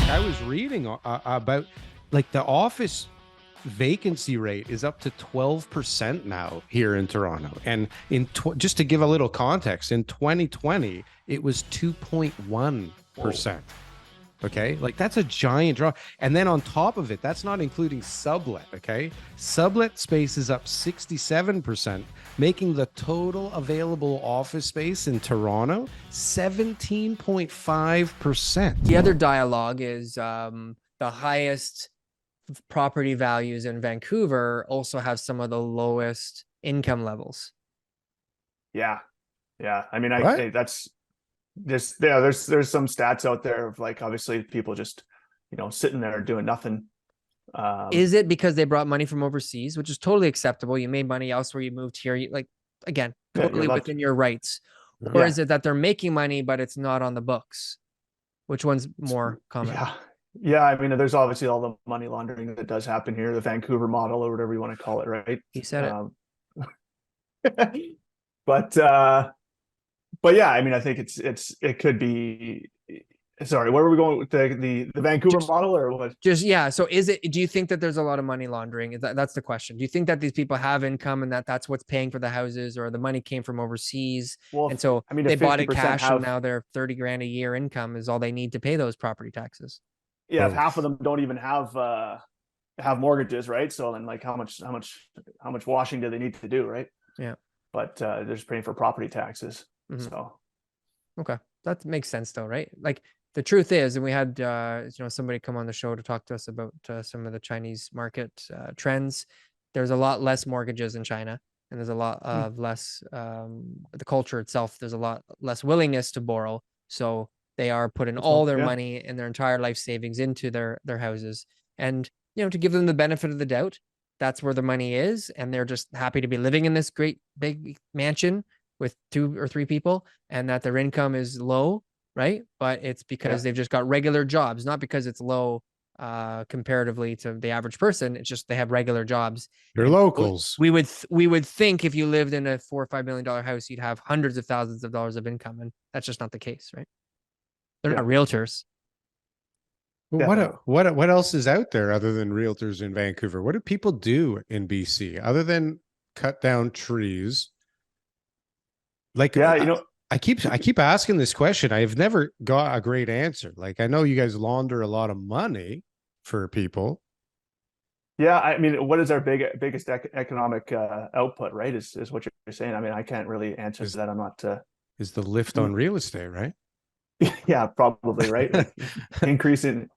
I was reading about like the office vacancy rate is up to 12% now here in Toronto. And just to give a little context, in 2020, it was 2.1%. Okay, like that's a giant drop. And then on top of it, that's not including sublet. Okay, sublet space is up 67%, making the total available office space in Toronto 17.5%. The other dialogue is the highest property values in Vancouver also have some of the lowest income levels. Yeah. I mean, What? that's just, yeah, there's some stats out there of like, obviously people just, sitting there doing nothing. Is it because they brought money from overseas, which is totally acceptable? You made money elsewhere, you moved here, again, totally within your rights. Or is it that they're making money, but it's not on the books? Which one's more common? Yeah. I mean, there's obviously all the money laundering that does happen here, the Vancouver model or whatever you want to call it, right? He said it. But yeah, I mean, I think it could be. Sorry, where were we going with the Vancouver model or what? Yeah. So do you think that there's a lot of money laundering? That's the question. Do you think that these people have income and that's what's paying for the houses, or the money came from overseas? Well, and so I mean, they bought it cash and now their 30 grand a year income is all they need to pay those property taxes. Yeah. If half of them don't even have mortgages, right? So then like how much washing do they need to do, right? Yeah. But they're just paying for property taxes. Mm-hmm. So. Okay. That makes sense though, right? Like, the truth is, and we had somebody come on the show to talk to us about some of the Chinese market trends. There's a lot less mortgages in China, and there's a lot of less the culture itself. There's a lot less willingness to borrow, so they are putting all their money and their entire life savings into their houses. And to give them the benefit of the doubt, that's where the money is, and they're just happy to be living in this great big mansion with 2 or 3 people, and that their income is low. Right. But it's because they've just got regular jobs, not because it's low comparatively to the average person. It's just they have regular jobs. They're locals. We would think if you lived in a $4 or $5 million house, you'd have hundreds of thousands of dollars of income. And that's just not the case. Right. They're not realtors. Well, what else is out there other than realtors in Vancouver? What do people do in BC other than cut down trees? Like, I keep asking this question. I've never got a great answer. Like, I know you guys launder a lot of money for people. Yeah, I mean, what is our biggest economic output, right? Is what you're saying. I mean, I can't really answer that. I'm not. Is the lift on real estate, right? Yeah, probably, right? Like increasing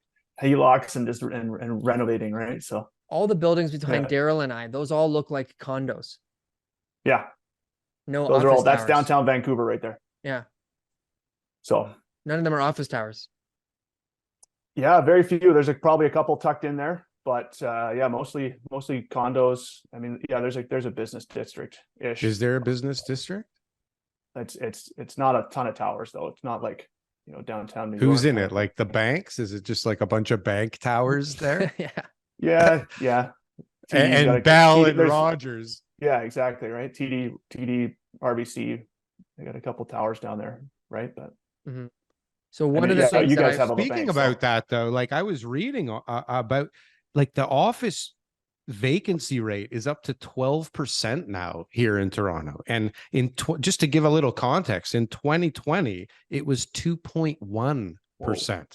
HELOCs and renovating, right? So all the buildings behind Daryl and I, those all look like condos. Yeah. No, those are all. That's downtown Vancouver right there. Yeah. So none of them are office towers. Yeah, very few. There's probably a couple tucked in there, but mostly condos. I mean, yeah, there's a business district ish. Is there a business district? It's not a ton of towers though. It's not like downtown New York. Who's in it? Like the banks? Is it just like a bunch of bank towers there? Yeah. And Bell and Rogers. Yeah, exactly. Right. TD, RBC. They got a couple towers down there, right? But so one of the things you guys have speaking about that though, like I was reading about like the office vacancy rate is up to 12% now here in Toronto. And just to give a little context, in 2020, it was 2.1%.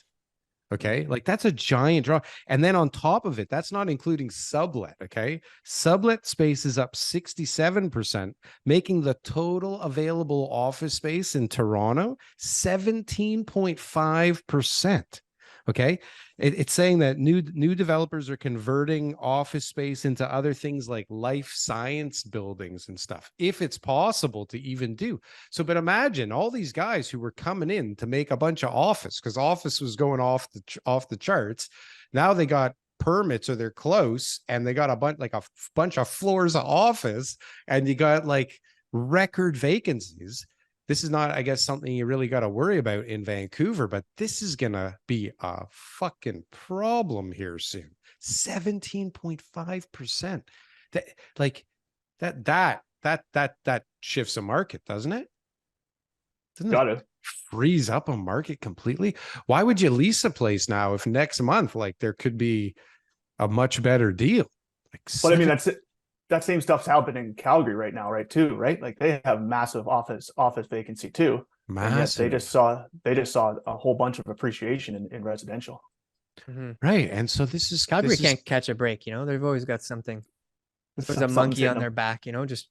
Okay, like that's a giant drop. And then on top of it, that's not including sublet. Okay, sublet space is up 67%, making the total available office space in Toronto 17.5%. Okay, it's saying that new developers are converting office space into other things like life science buildings and stuff, if it's possible to even do so. But imagine all these guys who were coming in to make a bunch of office, because office was going off the charts. Now they got permits, or they're close, and they got a bunch of floors of office, and you got like record vacancies. This is not, I guess, something you really got to worry about in Vancouver, but this is going to be a fucking problem here soon. 17.5%. That shifts a market, doesn't it? Got it. freeze up a market completely? Why would you lease a place now if next month, like, there could be a much better deal? Like, But I mean, that's it. That same stuff's happening in Calgary right now, right? Too, right? Like they have massive office vacancy too. And yet massive. they just saw a whole bunch of appreciation in residential. Right. And so this is Calgary this is- can't catch a break, you know. They've always got something. There's a Something's monkey hitting on them. their back, you know, just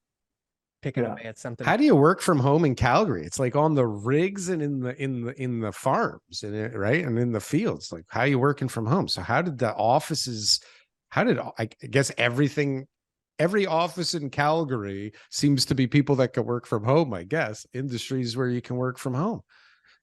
picking Yeah. away at something. How do you work from home in Calgary? It's like on the rigs and in the farms, and right, and in the fields. Like, how are you working from home? So how did the offices? How did I guess every office in Calgary seems to be people that can work from home? I guess industries where you can work from home,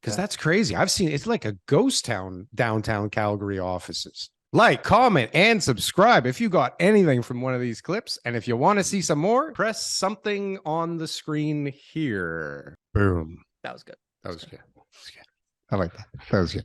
because that's crazy. I've seen it's like a ghost town downtown Calgary offices. Like, comment, and subscribe if you got anything from one of these clips. And if you want to see some more, press something on the screen here. Boom. That was good. That was good. I like that. That was good.